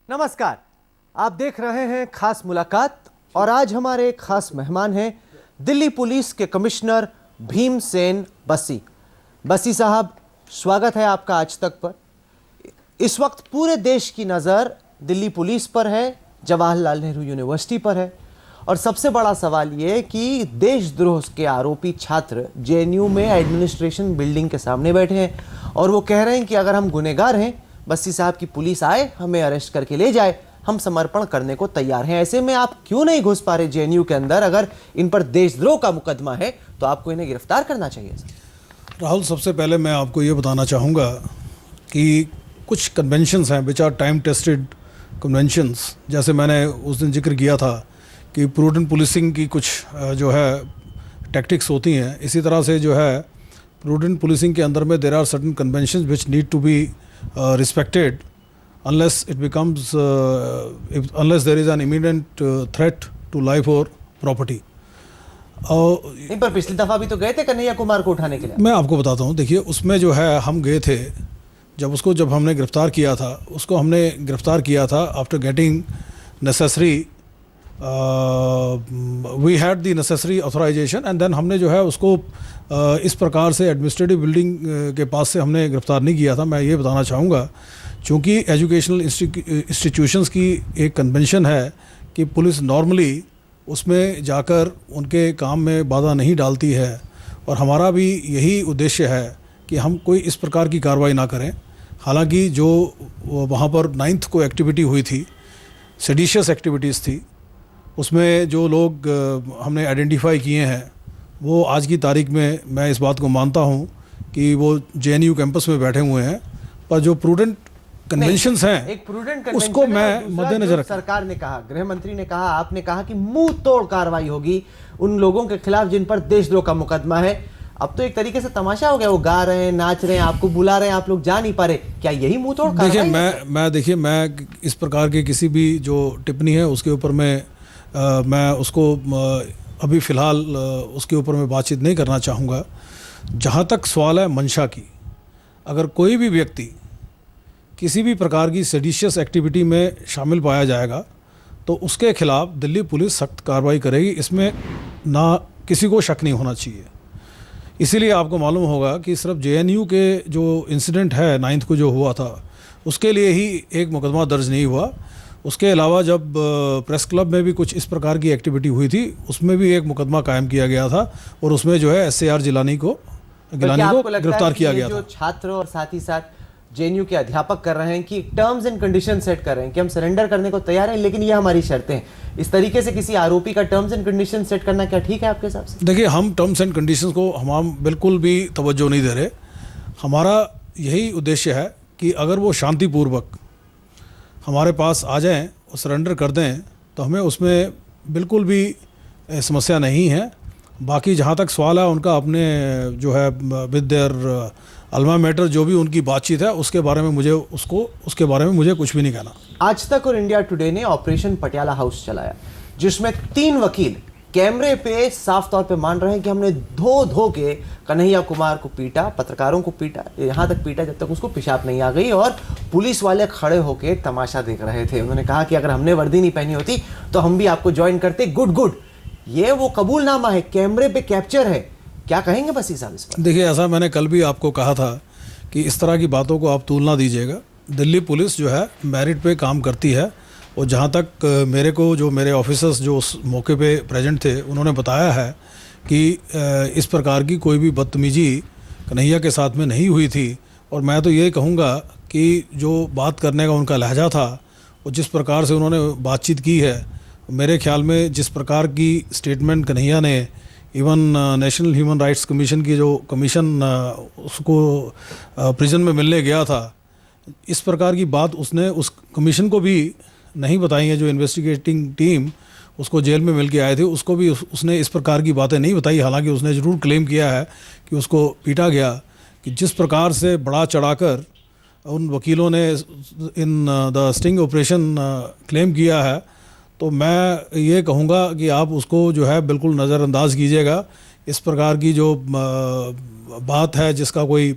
नमस्कार, आप देख रहे हैं खास मुलाकात और आज हमारे खास मेहमान हैं दिल्ली पुलिस के कमिश्नर भीमसेन बसी। बसी साहब, स्वागत है आपका आज तक पर। इस वक्त पूरे देश की नज़र दिल्ली पुलिस पर है, जवाहरलाल नेहरू यूनिवर्सिटी पर है और सबसे बड़ा सवाल ये कि देशद्रोह के आरोपी छात्र जेएनयू में एडमिनिस्ट्रेशन बिल्डिंग के सामने बैठे हैं और वो कह रहे हैं कि अगर हम गुनहगार हैं, बसी साहब की पुलिस आए, हमें अरेस्ट करके ले जाए, हम समर्पण करने को तैयार हैं। ऐसे में आप क्यों नहीं घुस पा रहे जेएनयू के अंदर? अगर इन पर देशद्रोह का मुकदमा है तो आपको इन्हें गिरफ्तार करना चाहिए। राहुल, सबसे पहले मैं आपको ये बताना चाहूँगा कि कुछ कन्वेंशंस हैं which are time tested conventions. जैसे मैंने उस दिन जिक्र किया था कि प्रूडेंट पुलिसिंग की कुछ जो है टैक्टिक्स होती हैं, इसी तरह से जो है प्रूडेंट पुलिसिंग के अंदर में there are certain conventions which need to be respected unless it becomes unless there is an imminent threat to life or property. नहीं, पर पिछली दफा भी तो गए थे कन्हैया कुमार को उठाने के लिए। मैं आपको बताता हूँ, देखिए उसमें जो है हम गए थे, जब हमने गिरफ्तार किया था, उसको हमने गिरफ्तार किया था after getting necessary we had the necessary authorization and then हमने जो है उसको इस प्रकार से एडमिनिस्ट्रेटिव बिल्डिंग के पास से हमने गिरफ्तार नहीं किया था। मैं ये बताना चाहूँगा, चूँकि एजुकेशनल इंस्टीट्यूशंस की एक कन्वेंशन है कि पुलिस नॉर्मली उसमें जाकर उनके काम में बाधा नहीं डालती है और हमारा भी यही उद्देश्य है कि हम कोई इस प्रकार की कार्रवाई ना करें। हालांकि जो वहाँ पर 9th को एक्टिविटी हुई थी, सेडिशियस एक्टिविटीज़ थी, उसमें जो लोग हमने आइडेंटिफाई किए हैं वो आज की तारीख में मैं इस बात को मानता हूँ कि वो जेएनयू कैंपस में बैठे हुए हैं, पर जो प्रूडेंट कन्वेंशंस हैं एक प्रूडेंट उसको मैं मद्देनजर रखूं। सरकार ने कहा, गृह मंत्री ने कहा, आपने कहा कि मुंह तोड़ कार्रवाई होगी उन लोगों के खिलाफ जिन पर देशद्रोह का मुकदमा है। अब तो एक तरीके से तमाशा हो गया, वो गा रहे हैं, नाच रहे हैं, आपको बुला रहे हैं, आप लोग जा नहीं पा रहे। क्या यही मुंह तोड़ कार्रवाई? देखिए मैं इस प्रकार की किसी भी जो टिप्पणी है उसके ऊपर मैं उसको अभी फ़िलहाल उसके ऊपर मैं बातचीत नहीं करना चाहूँगा। जहाँ तक सवाल है मंशा की, अगर कोई भी व्यक्ति किसी भी प्रकार की सेडिशियस एक्टिविटी में शामिल पाया जाएगा तो उसके खिलाफ दिल्ली पुलिस सख्त कार्रवाई करेगी, इसमें ना किसी को शक नहीं होना चाहिए। इसीलिए आपको मालूम होगा कि सिर्फ जेएनयू के जो इंसिडेंट है 9th को जो हुआ था उसके लिए ही एक मुकदमा दर्ज नहीं हुआ। उसके अलावा जब प्रेस क्लब में भी कुछ इस प्रकार की एक्टिविटी हुई थी उसमें भी एक मुकदमा कायम किया गया था और उसमें जो है SAR गिलानी को गिरफ्तार किया गया था। छात्र और साथ ही साथ जेएनयू के अध्यापक कर रहे हैं कि टर्म्स एंड कंडीशन सेट कर रहे हैं कि हम सरेंडर करने को तैयार हैं, लेकिन ये हमारी शर्तें हैं। इस तरीके से किसी आरोपी का टर्म्स एंड कंडीशन सेट करना क्या ठीक है आपके हिसाब से? देखिए, हम टर्म्स एंड कंडीशंस को हम बिल्कुल भी तवज्जो नहीं दे रहे। हमारा यही उद्देश्य है कि अगर वो शांतिपूर्वक हमारे पास आ जाएं और सरेंडर कर दें तो हमें उसमें बिल्कुल भी समस्या नहीं है। बाकी जहाँ तक सवाल है उनका अपने जो है विद देयर अल्मा मैटर जो भी उनकी बातचीत है उसके बारे में मुझे कुछ भी नहीं कहना। आज तक और इंडिया टुडे ने ऑपरेशन पटियाला हाउस चलाया जिसमें 3 वकील कैमरे पे साफ तौर पे मान रहे हैं कि हमने धो के कन्हैया कुमार को पीटा, पत्रकारों को पीटा, यहाँ तक पीटा जब तक उसको पेशाब नहीं आ गई और पुलिस वाले खड़े होके तमाशा देख रहे थे। उन्होंने कहा कि अगर हमने वर्दी नहीं पहनी होती तो हम भी आपको ज्वाइन करते। गुड, ये वो कबूलनामा है, कैमरे पे कैप्चर है। क्या कहेंगे बसी साहब इस पर? देखिए, ऐसा मैंने कल भी आपको कहा था कि इस तरह की बातों को आप तूलना दीजिएगा। दिल्ली पुलिस जो है मेरिट पे काम करती है और जहाँ तक मेरे ऑफिसर्स जो उस मौके पे प्रेजेंट थे उन्होंने बताया है कि इस प्रकार की कोई भी बदतमीजी कन्हैया के साथ में नहीं हुई थी। और मैं तो ये कहूँगा कि जो बात करने का उनका लहजा था और जिस प्रकार से उन्होंने बातचीत की है, मेरे ख्याल में जिस प्रकार की स्टेटमेंट कन्हैया ने even national human rights commission की जो कमीशन उसको प्रिजन में मिलने गया था, इस प्रकार की बात उसने उस कमीशन को भी नहीं बताई है। जो इन्वेस्टिगेटिंग टीम उसको जेल में मिल के आए थे उसको भी उसने इस प्रकार की बातें नहीं बताई। हालांकि उसने ज़रूर क्लेम किया है कि उसको पीटा गया। कि जिस प्रकार से बढ़ा चढ़ाकर उन वकीलों ने in the sting operation claim किया है, तो मैं ये कहूँगा कि आप उसको जो है बिल्कुल नज़रअंदाज कीजिएगा। इस प्रकार की जो बात है जिसका कोई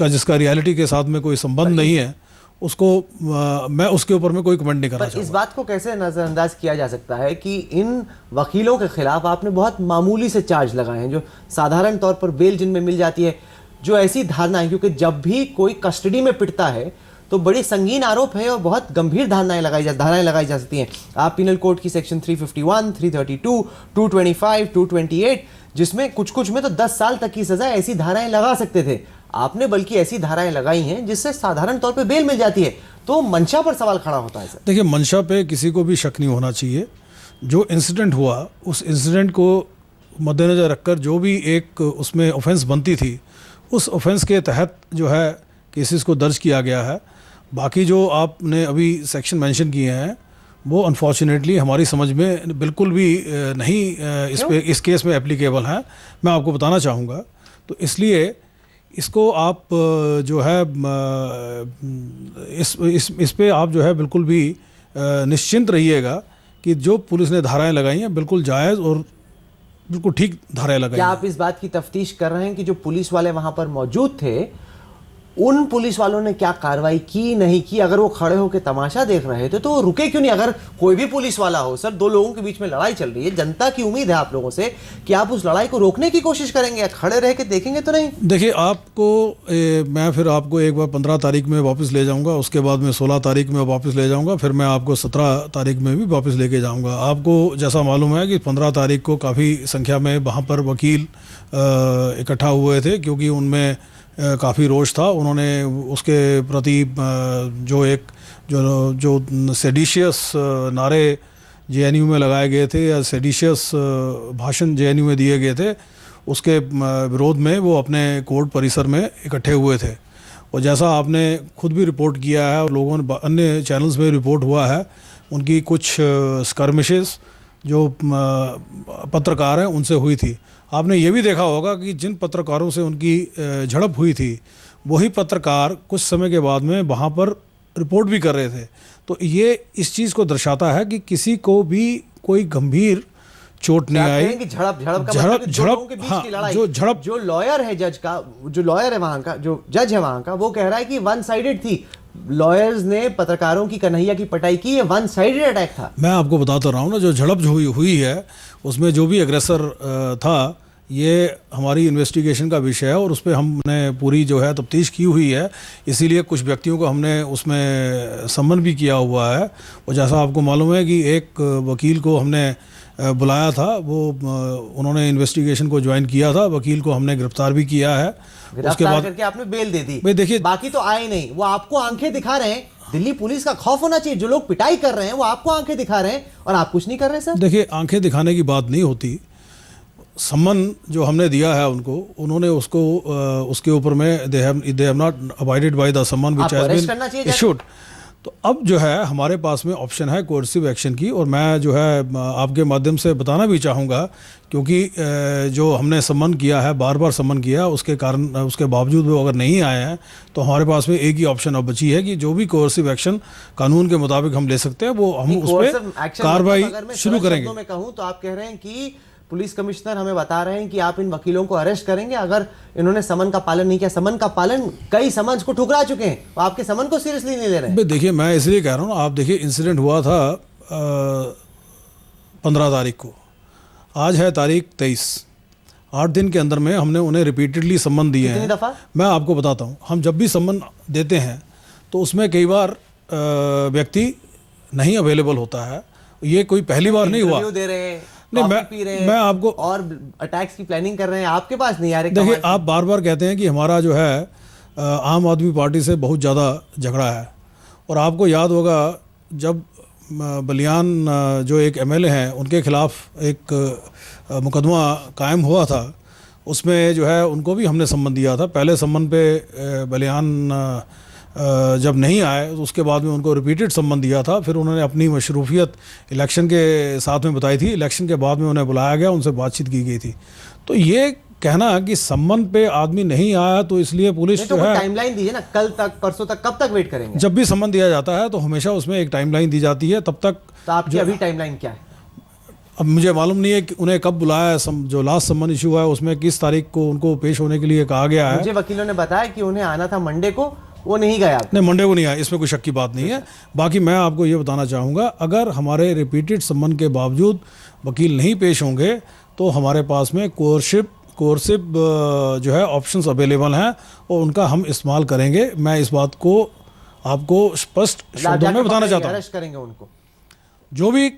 जिसका रियलिटी के साथ में कोई संबंध नहीं है, उसको मैं उसके ऊपर में कोई कमेंट नहीं करना पर इस चाहूँगा। बात को कैसे नजरअंदाज किया जा सकता है कि इन वकीलों के खिलाफ आपने बहुत मामूली से चार्ज लगाए हैं, जो साधारण तौर पर बेल जिनमें मिल जाती है, जो ऐसी धारणा है, क्योंकि जब भी कोई कस्टडी में पिटता है तो बड़ी संगीन आरोप है और बहुत गंभीर धारणाएं लगाई जा सकती हैं। आप पिनल कोड की सेक्शन 351, 332, 225, 228, जिसमें कुछ में तो 10 साल तक की सजा ऐसी धाराएं लगा सकते थे। आपने बल्कि ऐसी धाराएं लगाई हैं जिससे साधारण तौर पे बेल मिल जाती है, तो मंशा पर सवाल खड़ा होता है सर। देखिए, मंशा पे किसी को भी शक नहीं होना चाहिए। जो इंसिडेंट हुआ, उस इंसिडेंट को मद्देनज़र रखकर जो भी एक उसमें ऑफेंस बनती थी, उस ऑफेंस के तहत जो है केसेस को दर्ज किया गया है। बाकी जो आपने अभी सेक्शन मेंशन किए हैं वो अनफॉर्चुनेटली हमारी समझ में बिल्कुल भी नहीं इस केस में एप्लीकेबल हैं। मैं आपको बताना चाहूँगा, तो इसलिए इसको आप जो है इस पे आप जो है बिल्कुल भी निश्चिंत रहिएगा कि जो पुलिस ने धाराएं लगाई हैं बिल्कुल जायज़ और बिल्कुल ठीक धाराएं लगाई क्या हैं। आप इस बात की तफ्तीश कर रहे हैं कि जो पुलिस वाले वहां पर मौजूद थे, उन पुलिस वालों ने क्या कार्रवाई की नहीं की? अगर वो खड़े होकर तमाशा देख रहे थे तो वो रुके क्यों नहीं? अगर कोई भी पुलिस वाला हो सर, दो लोगों के बीच में लड़ाई चल रही है, जनता की उम्मीद है आप लोगों से कि आप उस लड़ाई को रोकने की कोशिश करेंगे, या खड़े रह के देखेंगे तो नहीं? देखिए, आपको मैं फिर आपको एक बार 15 तारीख में वापस ले जाऊंगा, उसके बाद में 16 तारीख में वापस ले जाऊंगा, फिर मैं आपको 17 तारीख में भी वापस लेके जाऊंगा। आपको जैसा मालूम है कि 15 तारीख को काफ़ी संख्या में वहाँ पर वकील इकट्ठा हुए थे, क्योंकि उनमें काफ़ी रोष था। उन्होंने उसके प्रति जो सेडिशियस नारे जेएनयू में लगाए गए थे या सेडिशियस भाषण जेएनयू में दिए गए थे, उसके विरोध में वो अपने कोर्ट परिसर में इकट्ठे हुए थे। और जैसा आपने खुद भी रिपोर्ट किया है और लोगों ने अन्य चैनल्स में रिपोर्ट हुआ है, उनकी कुछ स्कर्मिशेस जो पत्रकार हैं उनसे हुई थी। आपने ये भी देखा होगा कि जिन पत्रकारों से उनकी झड़प हुई थी, वही पत्रकार कुछ समय के बाद में वहाँ पर रिपोर्ट भी कर रहे थे। तो ये इस चीज़ को दर्शाता है कि किसी को भी कोई गंभीर चोट नहीं आई। झड़प का मतलब कि दो लोगों के बीच हाँ, की लड़ाई। जो लॉयर है जो लॉयर है वहां का, जो जज है वहां का, वो कह रहा है कि वन साइडेड थी। लॉयर्स ने पत्रकारों की कन्हैया की पिटाई की, ये वन साइडेड अटैक था। मैं आपको बताता रहा हूँ ना, जो झड़प जो हुई है उसमें जो भी एग्रेसर था, ये हमारी इन्वेस्टिगेशन का विषय है और उस पर हमने पूरी जो है तफ्तीश की हुई है। इसीलिए कुछ व्यक्तियों को हमने उसमें सम्मन भी किया हुआ है। और जैसा आपको मालूम है कि एक वकील को हमने बुलाया था, वो उन्होंने इन्वेस्टिगेशन को ज्वाइन किया था, वकील को हमने गिरफ्तार भी किया है। उसके बाद करके आपने बेल दे दी। भाई देखिए, बाकी तो आए नहीं, वो आपको आंखें दिखा रहे हैं। दिल्ली पुलिस का खौफ होना चाहिए। जो लोग पिटाई कर रहे हैं वो आपको आंखें दिखा रहे हैं और आप कुछ नहीं कर रहे सर। देखिए, आंखें दिखाने की बात नहीं होती। सम्मन जो हमने दिया है उनको, उन्होंने उसको उसके ऊपर में they have not abided by the summon which has been issued. तो अब जो है हमारे पास में ऑप्शन है कोर्सिव एक्शन की, और मैं जो है आपके माध्यम से बताना भी चाहूँगा, क्योंकि जो हमने सम्मन किया है, बार बार सम्मन किया, उसके कारण उसके बावजूद वो अगर नहीं आए हैं तो हमारे पास में एक ही ऑप्शन अब बची है कि जो भी कोर्सिव एक्शन कानून के मुताबिक हम ले सकते हैं वो हम उस पर कार्रवाई शुरू करेंगे। मैं कहूँ तो आप कह रहे हैं कि पुलिस कमिश्नर हमें बता रहे हैं कि आप इन वकीलों को अरेस्ट करेंगे अगर इन्होंने समन का पालन नहीं किया। समन का पालन, कई समन्स को ठुकरा चुके हैं, तो आपके समन को सीरियसली नहीं ले रहे हैं। देखिए, मैं इसलिए कह रहा हूँ, आप देखिए इंसिडेंट हुआ था 15 तारीख को, आज है तारीख 23। 8 दिन के अंदर में हमने उन्हें रिपीटेडली सम्मन दिए हैं। दफा मैं आपको बताता हूँ, हम जब भी सम्मन देते हैं तो उसमें कई बार व्यक्ति नहीं अवेलेबल होता है। ये कोई पहली बार नहीं हुआ। दे रहे हैं, नहीं, पी रहे हैं, मैं आपको और अटैक्स की प्लानिंग कर रहे हैं, आपके पास नहीं आ रहे। देखिए, आप बार बार कहते हैं कि हमारा जो है आम आदमी पार्टी से बहुत ज़्यादा झगड़ा है, और आपको याद होगा जब बलियान जो एक एमएलए हैं उनके खिलाफ एक मुकदमा कायम हुआ था, उसमें जो है उनको भी हमने सम्मन दिया था। पहले सम्मन पे बलियान जब नहीं आए तो उसके बाद में उनको रिपीटेड सम्मन दिया था। फिर उन्होंने अपनी मशरूफियत इलेक्शन के साथ में बताई थी। इलेक्शन के बाद में उन्हें बुलाया गया, उनसे बातचीत की गई थी। तो ये कहना कि सम्मन पे आदमी नहीं आया तो इसलिए पुलिस तो जो है टाइमलाइन दीजिए ना, कल तक, परसों तक, कब तक वेट करेंगे? जब भी सम्मन दिया जाता है तो हमेशा उसमें एक टाइमलाइन दी जाती है, तब तक। तो आपकी अभी टाइमलाइन क्या है? अब मुझे मालूम नहीं है कि उन्हें कब बुलाया है। जो लास्ट सम्मन इशू है उसमें किस तारीख को उनको पेश होने के लिए कहा गया है। मुझे वकीलों ने बताया कि उन्हें आना था मंडे को, वो नहीं गया। नहीं, मंडे को नहीं आया, इसमें कोई शक की बात नहीं है। बाकी मैं आपको ये बताना चाहूँगा, अगर हमारे रिपीटेड सम्मन के बावजूद वकील नहीं पेश होंगे तो हमारे पास में कोर्सिव जो है ऑप्शंस अवेलेबल हैं और उनका हम इस्तेमाल करेंगे। मैं इस बात को आपको स्पष्ट शब्दों में बताना चाहता हूँ। अरेस्ट करेंगे उनको, जो भी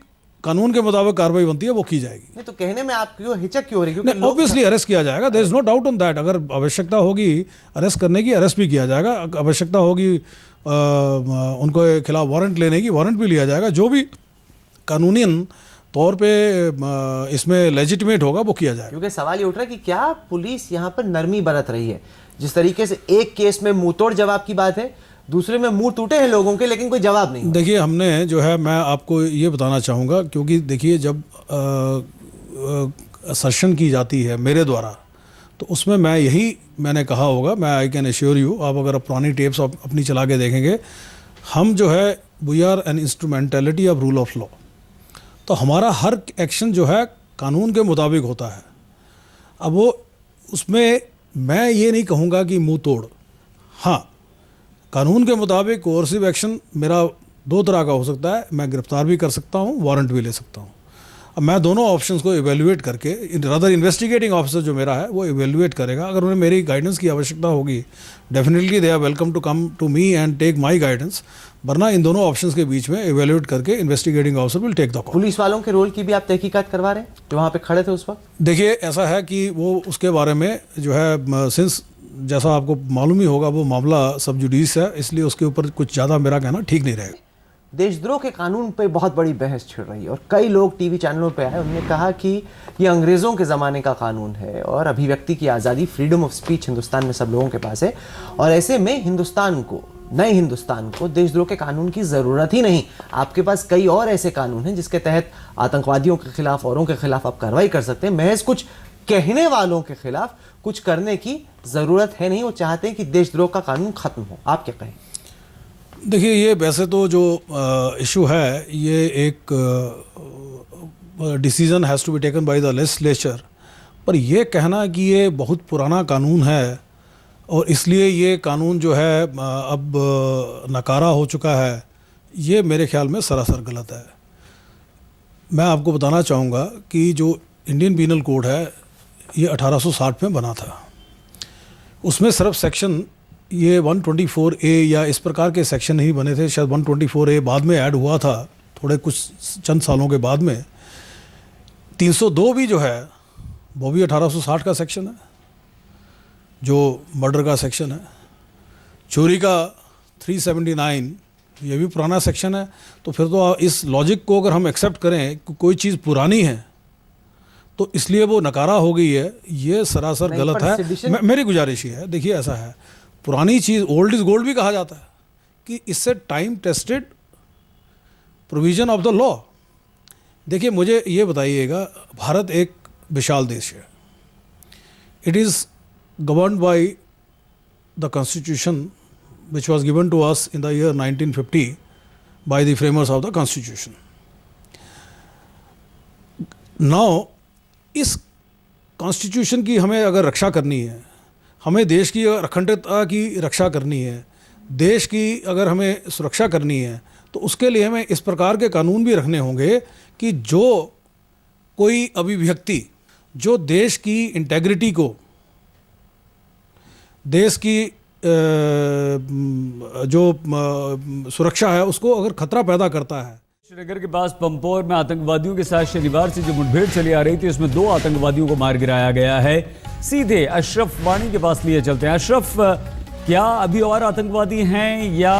कानून के मुताबिक कार्रवाई बनती है वो की जाएगी। नहीं तो कहने में आप क्यों हिचक क्यों हो रही? क्योंकि ऑब्वियसली अरेस्ट किया जाएगा, there is no doubt on that. अगर आवश्यकता होगी अरेस्ट करने की, अरेस्ट भी किया जाएगा। आवश्यकता होगी उनको खिलाफ वारंट लेने की, वारंट भी लिया जाएगा। जो भी कानूनी तौर पे इसमें लेजिटिमेट होगा वो किया जाएगा। क्योंकि सवाल ये उठ रहा है कि क्या पुलिस यहाँ पर नरमी बरत रही है? जिस तरीके से एक केस में मुंह तोड़ जवाब की बात है, दूसरे में मुंह टूटे हैं लोगों के, लेकिन कोई जवाब नहीं। देखिए, हमने जो है, मैं आपको ये बताना चाहूँगा, क्योंकि देखिए जब असर्शन की जाती है मेरे द्वारा, तो उसमें मैंने कहा होगा, मैं आई कैन एश्योर यू, आप अगर पुरानी टेप्स अपनी चला के देखेंगे, हम जो है we are an instrumentality of rule of law. तो हमारा हर एक्शन जो है कानून के मुताबिक होता है। अब वो उसमें मैं ये नहीं कहूँगा कि मुंह तोड़। हाँ, कानून के मुताबिक कोर्सिव एक्शन मेरा दो तरह का हो सकता है, मैं गिरफ्तार भी कर सकता हूँ, वारंट भी ले सकता हूँ। अब मैं दोनों ऑप्शंस को इवेल्युएट करके, रादर इन्वेस्टिगेटिंग ऑफिसर जो मेरा है वो इवेल्युएट करेगा। अगर उन्हें मेरी गाइडेंस की आवश्यकता होगी, definitely they are welcome to come to me and take my guidance. वरना इन दोनों ऑप्शंस के बीच में इवेल्युएट करके investigating officer will take the call. Police वालों के रोल की भी आप तहकीकात करवा रहे हैं जो वहाँ पे खड़े थे उस वक्त? देखिए, ऐसा है कि वो उसके बारे में जो है, सिंस जैसा आपको मालूम ही होगा, वो मामला सब जुडिस है, इसलिए उसके ऊपर कुछ ज़्यादा मेरा कहना ठीक नहीं रहेगा। देशद्रोह के कानून पे बहुत बड़ी बहस छिड़ रही है और कई लोग टीवी चैनलों पे आए, उन्होंने कहा कि ये अंग्रेज़ों के ज़माने का कानून है और अभिव्यक्ति की आज़ादी, फ्रीडम ऑफ स्पीच हिंदुस्तान में सब लोगों के पास है और ऐसे में हिंदुस्तान को, नए हिंदुस्तान को देशद्रोह के कानून की ज़रूरत ही नहीं। आपके पास कई और ऐसे कानून हैं जिसके तहत आतंकवादियों के खिलाफ, औरों के खिलाफ आप कार्रवाई कर सकते हैं। महज कुछ कहने वालों के खिलाफ कुछ करने की ज़रूरत है नहीं। वो चाहते हैं कि देशद्रोह का कानून ख़त्म हो। आप क्या कहें? देखिए, ये वैसे तो जो इशू है, ये एक decision has to be taken by the legislature, पर ये कहना कि ये बहुत पुराना कानून है और इसलिए ये कानून जो है अब नकारा हो चुका है, ये मेरे ख्याल में सरासर गलत है। मैं आपको बताना चाहूँगा कि जो इंडियन पीनल कोड है, ये 1860 में बना था। उसमें सिर्फ सेक्शन ये 124A या इस प्रकार के सेक्शन ही बने थे। शायद 124A बाद में ऐड हुआ था, थोड़े कुछ चंद सालों के बाद में। 302 भी जो है वो भी 1860 का सेक्शन है, जो मर्डर का सेक्शन है। चोरी का 379 ये भी पुराना सेक्शन है। तो फिर तो इस लॉजिक को अगर हम एक्सेप्ट करें कि कोई चीज़ पुरानी है तो इसलिए वो नकारा हो गई है, ये सरासर गलत है। मेरी गुजारिश ये है, देखिए ऐसा है, पुरानी चीज़, ओल्ड इज़ गोल्ड भी कहा जाता है, कि इससे time tested provision of the law. देखिए, मुझे ये बताइएगा, भारत एक विशाल देश है। It is governed by the constitution which was given to us in the year 1950 by the framers of the constitution. Now इस कॉन्स्टिट्यूशन की हमें अगर रक्षा करनी है, हमें देश की अखंडता की रक्षा करनी है, देश की अगर हमें सुरक्षा करनी है, तो उसके लिए हमें इस प्रकार के कानून भी रखने होंगे कि जो कोई अभिव्यक्ति जो देश की इंटेग्रिटी को, देश की जो सुरक्षा है उसको अगर खतरा पैदा करता है। श्रीनगर के पास पंपोर में आतंकवादियों के साथ शनिवार से जो मुठभेड़ चली आ रही थी, उसमें 2 आतंकवादियों को मार गिराया गया है। सीधे अशरफ वानी के पास लिए चलते हैं। अशरफ, क्या अभी और आतंकवादी हैं या